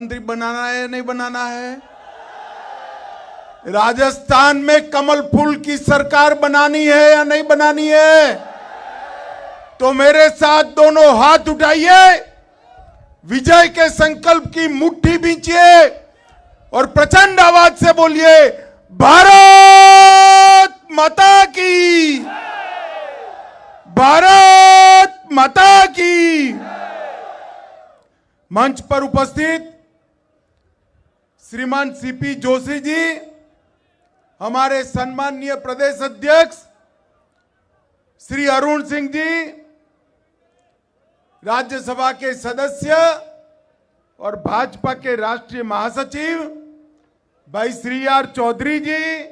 मंत्री बनाना है या नहीं बनाना है? राजस्थान में कमल फूल की सरकार बनानी है या नहीं बनानी है? तो मेरे साथ दोनों हाथ उठाइए, विजय के संकल्प की मुट्ठी बींचिए और प्रचंड आवाज से बोलिए, भारत माता की, भारत माता की। मंच पर उपस्थित श्रीमान सीपी जोशी जी, हमारे सम्माननीय प्रदेश अध्यक्ष श्री अरुण सिंह जी, राज्यसभा के सदस्य और भाजपा के राष्ट्रीय महासचिव भाई श्री आर चौधरी जी,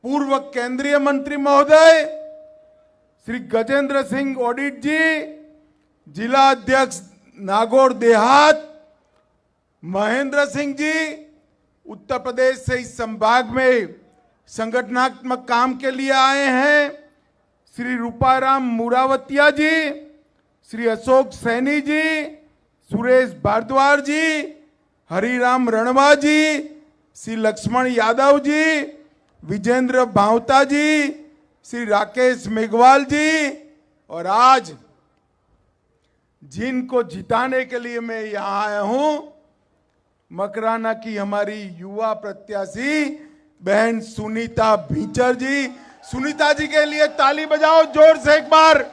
पूर्व केंद्रीय मंत्री महोदय श्री गजेंद्र सिंह ओडिट जी, जिला अध्यक्ष नागौर देहात महेंद्र सिंह जी, उत्तर प्रदेश से इस संभाग में संगठनात्मक काम के लिए आए हैं श्री रूपाराम मुरावतिया जी, श्री अशोक सैनी जी, सुरेश भारद्वाज जी, हरिराम रणवा जी, श्री लक्ष्मण यादव जी, विजेंद्र भावता जी, श्री राकेश मेघवाल जी, और आज जिनको जिताने के लिए मैं यहां आया हूं, मकराना की हमारी युवा प्रत्याशी बहन सुनीता भीचर जी। सुनीता जी के लिए ताली बजाओ जोर से एक बार।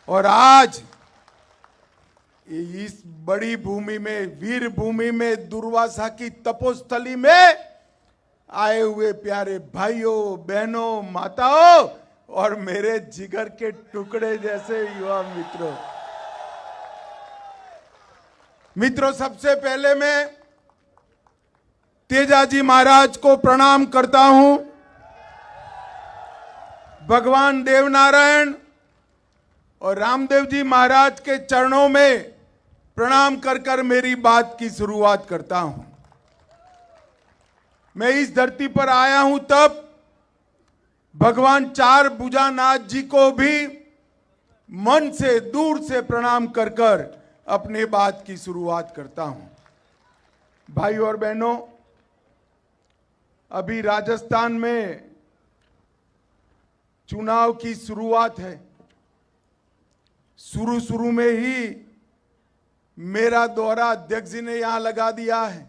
और आज इस बड़ी भूमि में, वीर भूमि में, दुर्वासा की तपोस्थली में आए हुए प्यारे भाइयों, बहनों, माताओं और मेरे जिगर के टुकड़े जैसे युवा मित्रों, सबसे पहले मैं तेजाजी महाराज को प्रणाम करता हूं। भगवान देवनारायण और रामदेव जी महाराज के चरणों में प्रणाम कर कर मेरी बात की शुरुआत करता हूं। मैं इस धरती पर आया हूं तब भगवान चार भुजानाथ जी को भी मन से, दूर से प्रणाम कर कर अपने बात की शुरुआत करता हूं। भाइयों और बहनों, अभी राजस्थान में चुनाव की शुरुआत है। शुरू में ही मेरा दौरा अध्यक्ष जी ने यहां लगा दिया है।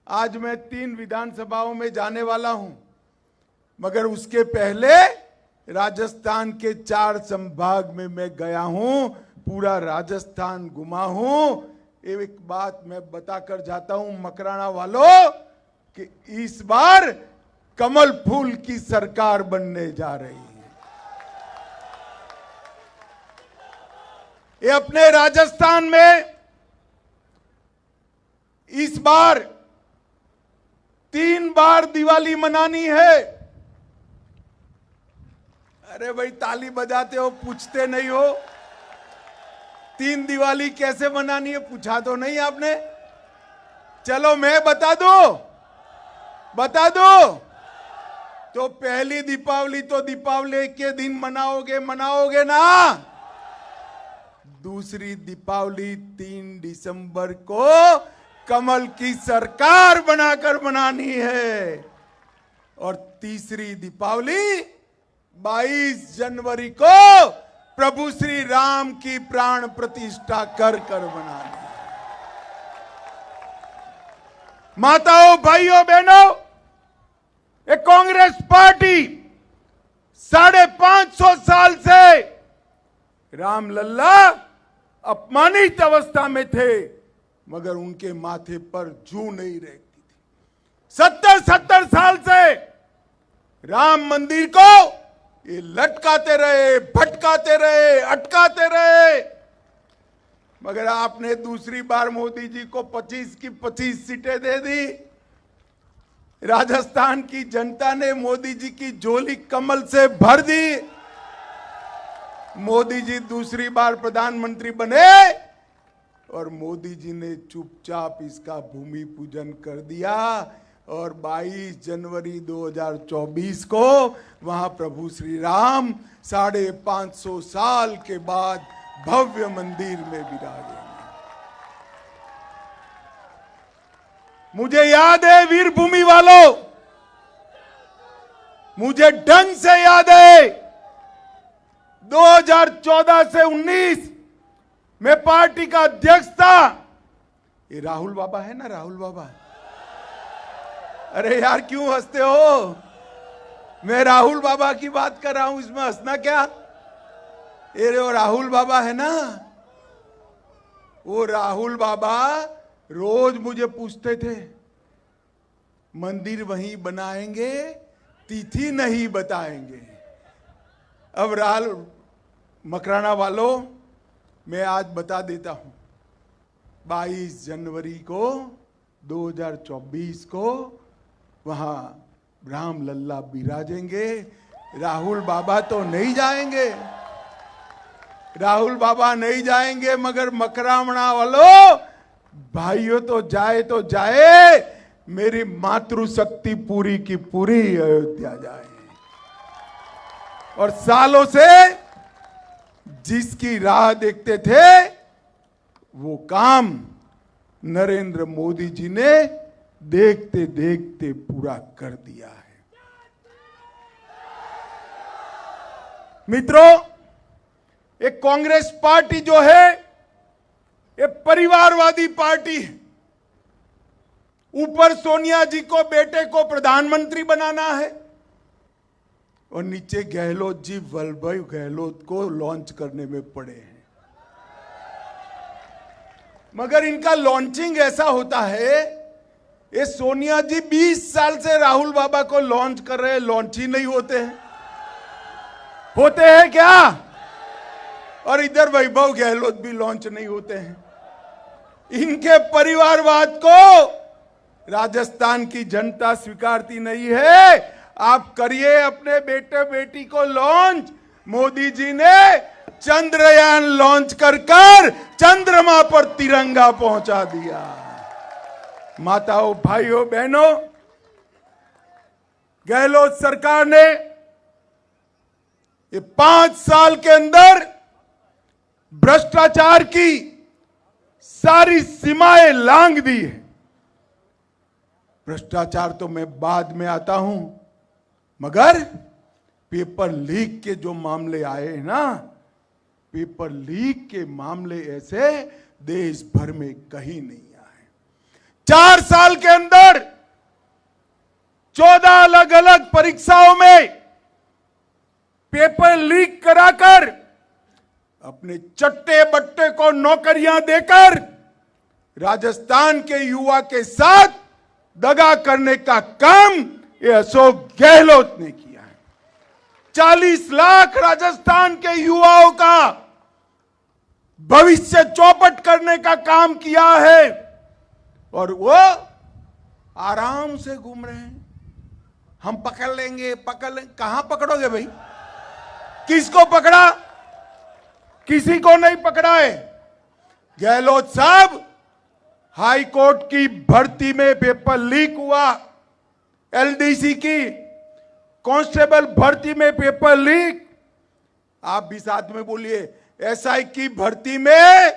आज मैं 3 विधानसभाओं में जाने वाला हूं, मगर उसके पहले राजस्थान के 4 संभाग में मैं गया हूं, पूरा राजस्थान घुमा हूं। एक बात मैं बताकर जाता हूं मकराना वालों कि इस बार कमल फूल की सरकार बनने जा रही है। ये अपने राजस्थान में इस बार 3 बार दिवाली मनानी है। अरे भाई, ताली बजाते हो, पूछते नहीं हो। 3 दिवाली कैसे मनानी है पूछा तो नहीं आपने। चलो मैं बता दो। तो पहली दीपावली तो दीपावली के दिन मनाओगे ना। दूसरी दीपावली 3 दिसंबर को कमल की सरकार बनाकर मनानी है। और तीसरी दीपावली 22 जनवरी को प्रभु श्री राम की प्राण प्रतिष्ठा कर बनानी है। माताओं, भाइयों, बहनों, ये कांग्रेस पार्टी 550 साल से राम लल्ला अपमानित अवस्था में थे, मगर उनके माथे पर जूं नहीं रहती थी। 70 साल से राम मंदिर को ये लटकाते रहे, भटकाते रहे, अटकाते रहे, मगर आपने दूसरी बार मोदी जी को 25 की 25 सीटें दे दी। राजस्थान की जनता ने मोदी जी की झोली कमल से भर दी। मोदी जी दूसरी बार प्रधानमंत्री बने और मोदी जी ने चुपचाप इसका भूमि पूजन कर दिया। और 22 जनवरी 2024 को वहां प्रभु श्री राम 550 साल के बाद भव्य मंदिर में विराजेंगे। मुझे याद है वीरभूमि वालों, मुझे ढंग से याद है 2014 से 19 में पार्टी का अध्यक्ष था। ये राहुल बाबा है ना, राहुल बाबा। अरे यार क्यों हंसते हो? मैं राहुल बाबा की बात कर रहा हूं, इसमें हंसना क्या? ये जो राहुल बाबा है ना, वो राहुल बाबा रोज मुझे पूछते थे, मंदिर वहीं बनाएंगे, तिथि नहीं बताएंगे। अब राहुल मकराना वालों, मैं आज बता देता हूं, 22 जनवरी को 2024 को वहां राम लल्ला विराजेंगे। राहुल बाबा तो नहीं जाएंगे, राहुल बाबा नहीं जाएंगे, मगर मकराना वालों भाइयों तो जाए, मेरी मातृशक्ति पूरी की पूरी अयोध्या जाए। और सालों से जिसकी राह देखते थे वो काम नरेंद्र मोदी जी ने देखते देखते पूरा कर दिया है। मित्रों, एक कांग्रेस पार्टी जो है ये परिवारवादी पार्टी है। ऊपर सोनिया जी को, बेटे को प्रधानमंत्री बनाना है और नीचे गहलोत जी वल्लभ भाई गहलोत को लॉन्च करने में पड़े हैं। मगर इनका लॉन्चिंग ऐसा होता है, ये सोनिया जी 20 साल से राहुल बाबा को लॉन्च कर रहे हैं, लॉन्च ही नहीं होते हैं। होते हैं क्या? और इधर वैभव गहलोत भी लॉन्च नहीं होते हैं। इनके परिवारवाद को राजस्थान की जनता स्वीकारती नहीं है। आप करिए अपने बेटे बेटी को लॉन्च। मोदी जी ने चंद्रयान लॉन्च कर चंद्रमा पर तिरंगा पहुंचा दिया। माताओं, भाइयों, बहनों, गहलोत सरकार ने ये 5 साल के अंदर भ्रष्टाचार की सारी सीमाएं लांघ दी है। भ्रष्टाचार तो मैं बाद में आता हूं, मगर पेपर लीक के जो मामले आए हैं ना, पेपर लीक के मामले ऐसे देश भर में कहीं नहीं आए। 4 साल के अंदर 14 अलग अलग परीक्षाओं में पेपर लीक कराकर अपने चट्टे बट्टे को नौकरियां देकर राजस्थान के युवा के साथ दगा करने का काम ये अशोक गहलोत ने किया है। 40 लाख राजस्थान के युवाओं का भविष्य चौपट करने का काम किया है और वो आराम से घूम रहे हैं। हम पकड़ लेंगे। कहां पकड़ोगे भाई? किसको पकड़ा? किसी को नहीं पकड़ा है। गहलोत साहब, हाई कोर्ट की भर्ती में पेपर लीक हुआ, एलडीसी की कांस्टेबल भर्ती में पेपर लीक। आप भी साथ में बोलिए, एसआई की भर्ती में,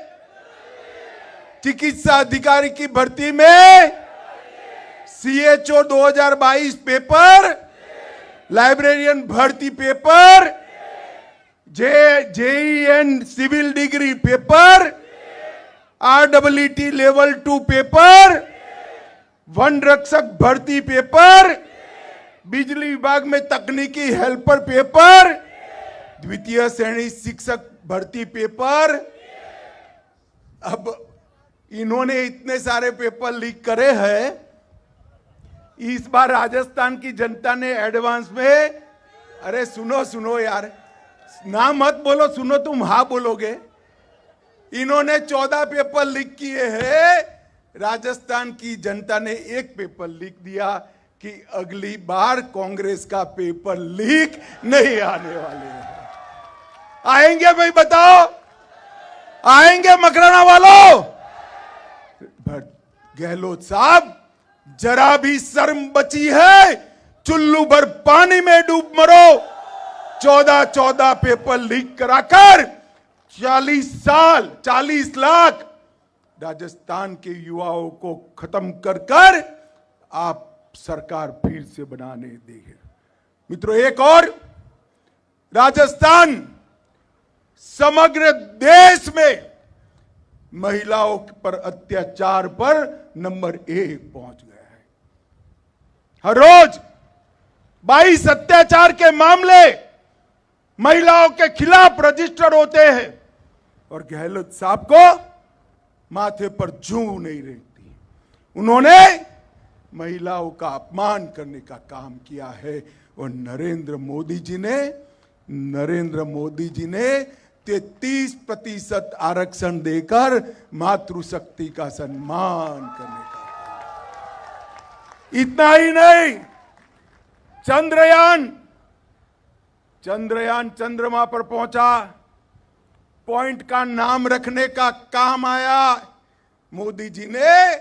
चिकित्सा अधिकारी की भर्ती में, सीएचओ 2022 पेपर, लाइब्रेरियन भर्ती paper, JEN civil degree paper, RWT level 2 paper, वन रक्षक भर्ती पेपर, बिजली विभाग में तकनीकी हेल्पर पेपर, द्वितीय श्रेणी शिक्षक भर्ती पेपर। अब इन्होंने इतने सारे पेपर लीक करे हैं। इस बार राजस्थान की जनता ने एडवांस में, अरे सुनो यार, ना मत बोलो, सुनो, तुम हाँ बोलोगे। इन्होंने 14 पेपर लीक किए हैं। राजस्थान की जनता ने एक पेपर लीक दिया कि अगली बार कांग्रेस का पेपर लीक नहीं आने वाले हैं। आएंगे भाई, बताओ, आएंगे मकराना वालों? गहलोत साहब, जरा भी शर्म बची है? चुल्लू भर पानी में डूब मरो। 14 पेपर लीक कराकर 40 लाख राजस्थान के युवाओं को खत्म कर कर आप सरकार फिर से बनाने देंगे। मित्रों, एक और, राजस्थान समग्र देश में महिलाओं पर अत्याचार पर नंबर 1 पहुंच गया है। हर रोज 22 अत्याचार के मामले महिलाओं के खिलाफ रजिस्टर होते हैं और गहलोत साहब को माथे पर जूं नहीं रहती। उन्होंने महिलाओं का अपमान करने का काम किया है और नरेंद्र मोदी जी ने 33% आरक्षण देकर मातृशक्ति का सम्मान करने का। इतना ही नहीं, चंद्रयान चंद्रमा पर पहुंचा, पॉइंट का नाम रखने का काम आया। मोदी जी ने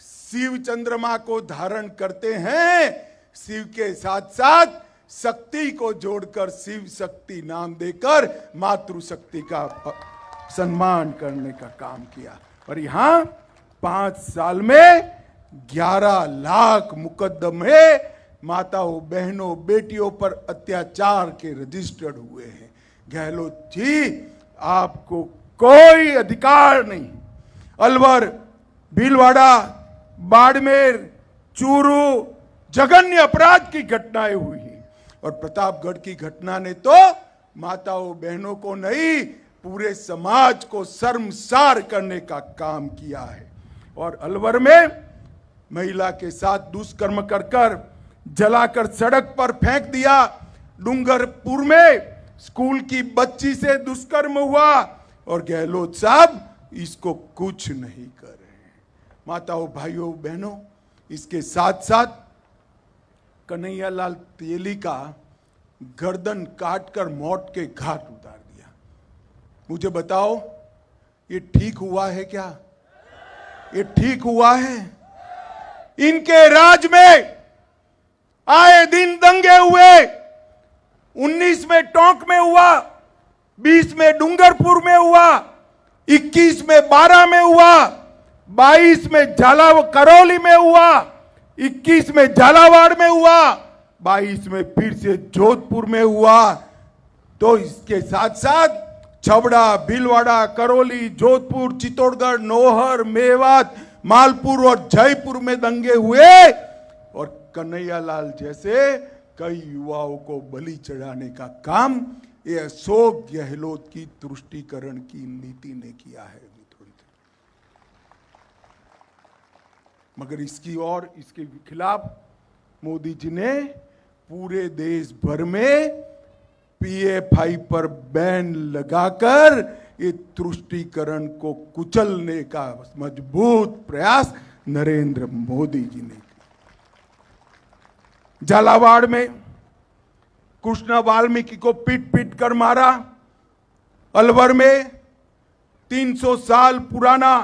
शिव चंद्रमा को धारण करते हैं, शिव के साथ साथ शक्ति को जोड़कर शिव शक्ति नाम देकर मातृशक्ति का सम्मान करने का काम किया। और यहां 5 साल में 11 लाख मुकदमे माताओं, बहनों, बेटियों पर अत्याचार के रजिस्टर्ड हुए हैं। गहलोत जी, आपको कोई अधिकार नहीं। अलवर, भीलवाड़ा, बाड़मेर, चूरू जघन्य अपराध की घटनाएं हुई हैं और प्रतापगढ़ की घटना ने तो माताओं, बहनों को नहीं, पूरे समाज को शर्मसार करने का काम किया है। और अलवर में महिला के साथ दुष्कर्म कर जलाकर सड़क पर फेंक दिया। डूंगरपुर में स्कूल की बच्ची से दुष्कर्म हुआ और गहलोत साहब इसको कुछ नहीं कर रहे हैं। माताओं, भाइयों, बहनों, इसके साथ साथ कन्हैयालाल तेली का गर्दन काटकर मौत के घाट उतार दिया। मुझे बताओ, ये ठीक हुआ है क्या? ये ठीक हुआ है? इनके राज में आए दिन दंगे हुए। 19 में टोंक में हुआ, 20 में डूंगरपुर में हुआ, 21 में बारा में हुआ, 22 में करौली में हुआ, 21 में झालावाड़ में हुआ, 22 में फिर से जोधपुर में हुआ। तो इसके साथ साथ छबड़ा, भीलवाड़ा, करौली, जोधपुर, चित्तौड़गढ़, नौहर, मेवात, मालपुर और जयपुर में दंगे हुए और कन्हैयालाल जैसे कई युवाओं को बलि चढ़ाने का काम ये अशोक गहलोत की तुष्टीकरण की नीति ने किया है। मित्रों, मगर इसके खिलाफ मोदी जी ने पूरे देश भर में PFI पर बैन लगाकर ये तुष्टीकरण को कुचलने का मजबूत प्रयास नरेंद्र मोदी जी ने किया। झालावाड़ में कृष्ण वाल्मीकि को पीट कर मारा। अलवर में 300 साल पुराना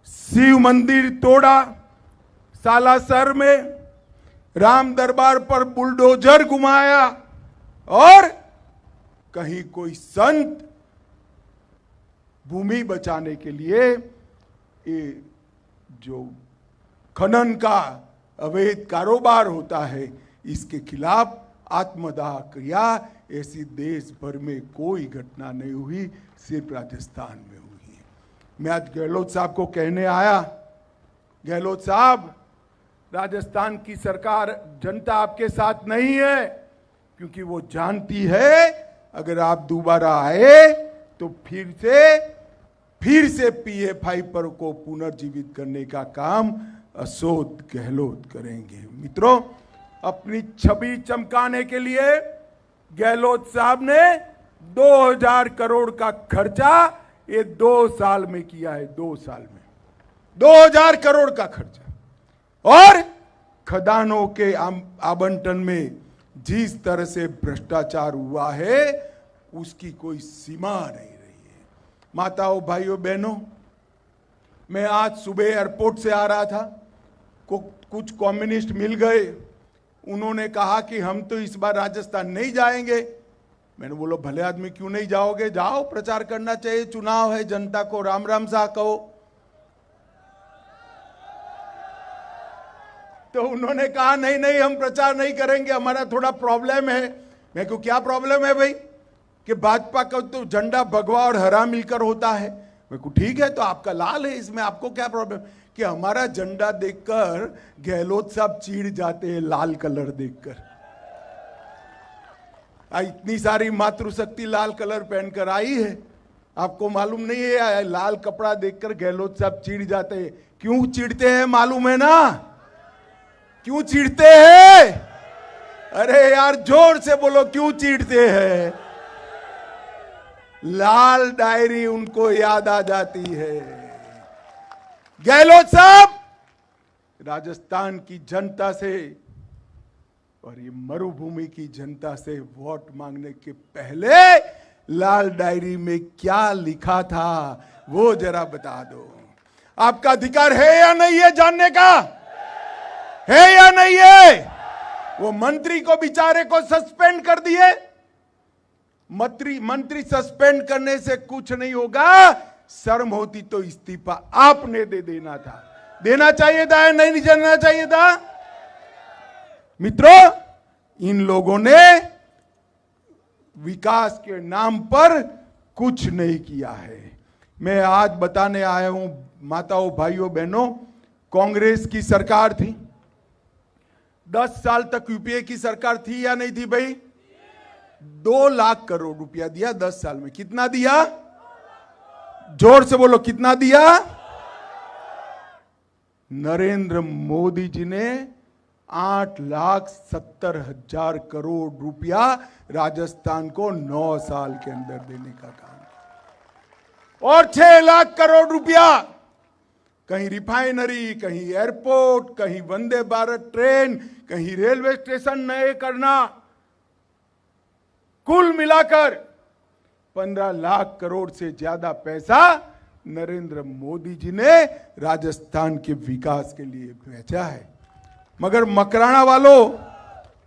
शिव मंदिर तोड़ा। सालासर में राम दरबार पर बुलडोजर घुमाया और कहीं कोई संत भूमि बचाने के लिए ये जो खनन का अवैध कारोबार होता है इसके खिलाफ आत्मदाह किया। ऐसी देश भर में कोई घटना नहीं हुई, सिर्फ राजस्थान में हुई है। मैं आज गहलोत साहब को कहने आया, गहलोत साहब, राजस्थान की सरकार, जनता आपके साथ नहीं है, क्योंकि वो जानती है अगर आप दोबारा आए तो फिर से PFI पर को पुनर्जीवित करने का काम अशोक गहलोत करेंगे। मित्रों, अपनी छवि चमकाने के लिए गहलोत साहब ने 2000 करोड़ का खर्चा ये 2 साल में किया है। 2 साल में 2000 करोड़ का खर्चा। और खदानों के आवंटन में जिस तरह से भ्रष्टाचार हुआ है उसकी कोई सीमा नहीं रही है। माताओं, भाइयों, बहनों, मैं आज सुबह एयरपोर्ट से आ रहा था, कुछ कम्युनिस्ट मिल गए। उन्होंने कहा कि हम तो इस बार राजस्थान नहीं जाएंगे, मैंने बोला भले आदमी क्यों नहीं जाओगे, जाओ, प्रचार करना चाहिए, चुनाव है, जनता को राम राम सा कहो। तो उन्होंने कहा नहीं नहीं हम प्रचार नहीं करेंगे, हमारा थोड़ा प्रॉब्लम है। मैं क्यों, क्या प्रॉब्लम है भाई? कि भाजपा का तो झंडा भगवा और हरा मिलकर होता है। मैं को ठीक है, तो आपका लाल है, इसमें आपको क्या प्रॉब्लम? कि हमारा झंडा देखकर गहलोत साहब चिढ़ जाते हैं लाल कलर देखकर। इतनी सारी मातृशक्ति लाल कलर पहनकर आई है, आपको मालूम नहीं है? लाल कपड़ा देखकर गहलोत साहब चिढ़ जाते हैं। क्यों चिढ़ते हैं मालूम है ना? क्यों चिढ़ते हैं? अरे यार जोर से बोलो, क्यों चिढ़ते हैं? लाल डायरी उनको याद आ जाती है। गहलोत साहब राजस्थान की जनता से और ये मरुभूमि की जनता से वोट मांगने के पहले लाल डायरी में क्या लिखा था वो जरा बता दो। आपका अधिकार है या नहीं है जानने का? है या नहीं है? वो मंत्री को बेचारे को सस्पेंड कर दिए। मंत्री सस्पेंड करने से कुछ नहीं होगा, शर्म होती तो इस्तीफा आपने दे देना था। देना चाहिए था या नहीं देना चाहिए था? मित्रों, इन लोगों ने विकास के नाम पर कुछ नहीं किया है। मैं आज बताने आया हूं माताओं, भाइयों, बहनों, कांग्रेस की सरकार थी, 10 साल तक यूपीए की सरकार थी या नहीं थी भाई? 2 लाख करोड़ रुपया दिया 10 साल में। कितना दिया? जोर से बोलो, कितना दिया? नरेंद्र मोदी जी ने 8,70,000 करोड़ रुपया राजस्थान को 9 साल के अंदर देने का काम किया। और 6 लाख करोड़ रुपया कहीं रिफाइनरी, कहीं एयरपोर्ट, कहीं वंदे भारत ट्रेन, कहीं रेलवे स्टेशन नए करना, कुल मिलाकर 15 लाख करोड़ से ज्यादा पैसा नरेंद्र मोदी जी ने राजस्थान के विकास के लिए भेजा है। मगर मकराना वालों,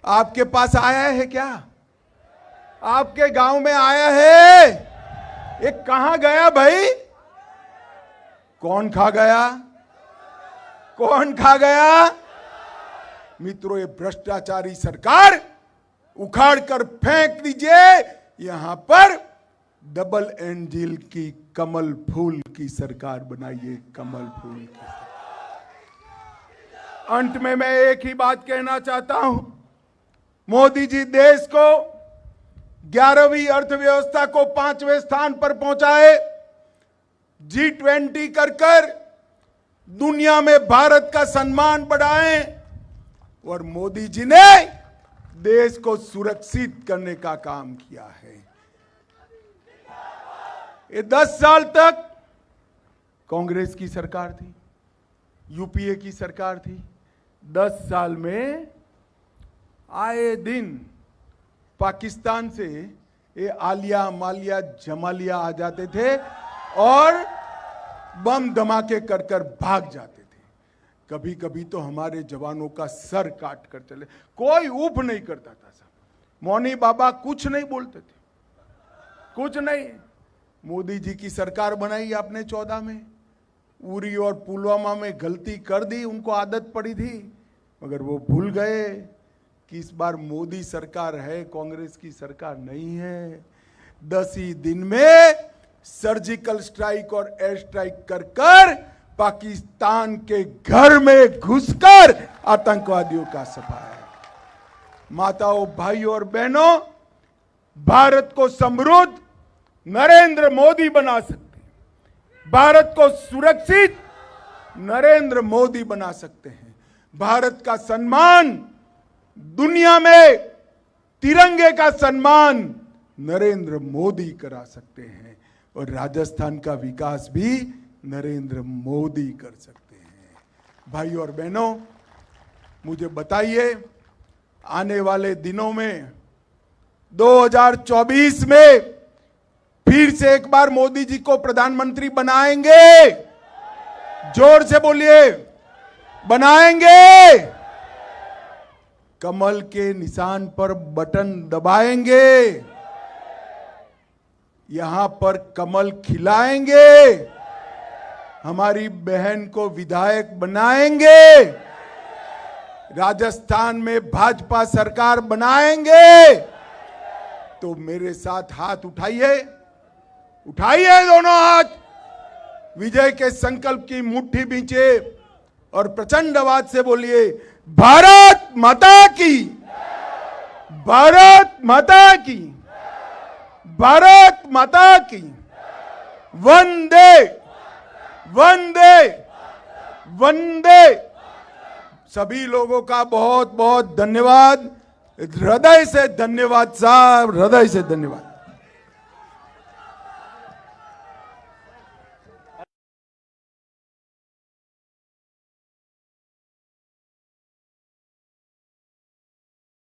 आपके पास आया है क्या? आपके गांव में आया है? ये कहां गया भाई? कौन खा गया? कौन खा गया? मित्रों, ये भ्रष्टाचारी सरकार उखाड़ कर फेंक दीजिए। यहां पर डबल एंजिल की कमल फूल की सरकार बनाइए, कमल फूल की। अंत में मैं एक ही बात कहना चाहता हूं, मोदी जी देश को 11वीं अर्थव्यवस्था को 5वें स्थान पर पहुंचाए, G20 कर दुनिया में भारत का सम्मान बढ़ाएं, और मोदी जी ने देश को सुरक्षित करने का काम किया है। ये 10 साल तक कांग्रेस की सरकार थी, यूपीए की सरकार थी। 10 साल में आए दिन पाकिस्तान से ये आलिया, मालिया, जमालिया आ जाते थे और बम धमाके कर कर भाग जाते थे। कभी कभी तो हमारे जवानों का सर काट कर चले, कोई ऊफ नहीं करता था साहब। मौनी बाबा कुछ नहीं बोलते थे, कुछ नहीं। मोदी जी की सरकार बनाई आपने 14 में, उरी और पुलवामा में गलती कर दी, उनको आदत पड़ी थी, मगर वो भूल गए कि इस बार मोदी सरकार है, कांग्रेस की सरकार नहीं है। 10 ही दिन में सर्जिकल स्ट्राइक और एयर स्ट्राइक कर कर पाकिस्तान के घर में घुसकर आतंकवादियों का सफाया। माताओं, भाइयों और बहनों, भारत को समृद्ध नरेंद्र मोदी बना सकते हैं, भारत को सुरक्षित नरेंद्र मोदी बना सकते हैं, भारत का सम्मान दुनिया में, तिरंगे का सम्मान नरेंद्र मोदी करा सकते हैं, और राजस्थान का विकास भी नरेंद्र मोदी कर सकते हैं। भाइयों और बहनों, मुझे बताइए, आने वाले दिनों में 2024 में फिर से एक बार मोदी जी को प्रधानमंत्री बनाएंगे? जोर से बोलिए, बनाएंगे? कमल के निशान पर बटन दबाएंगे? यहां पर कमल खिलाएंगे, हमारी बहन को विधायक बनाएंगे, राजस्थान में भाजपा सरकार बनाएंगे। तो मेरे साथ हाथ उठाइए, उठाइए दोनों हाथ, विजय के संकल्प की मुट्ठी बींचे और प्रचंड आवाज से बोलिए, भारत माता की, भारत माता की, भारत माता की, वंदे वंदे वंदे। सभी लोगों का बहुत बहुत धन्यवाद, हृदय से धन्यवाद साहब, हृदय से धन्यवाद।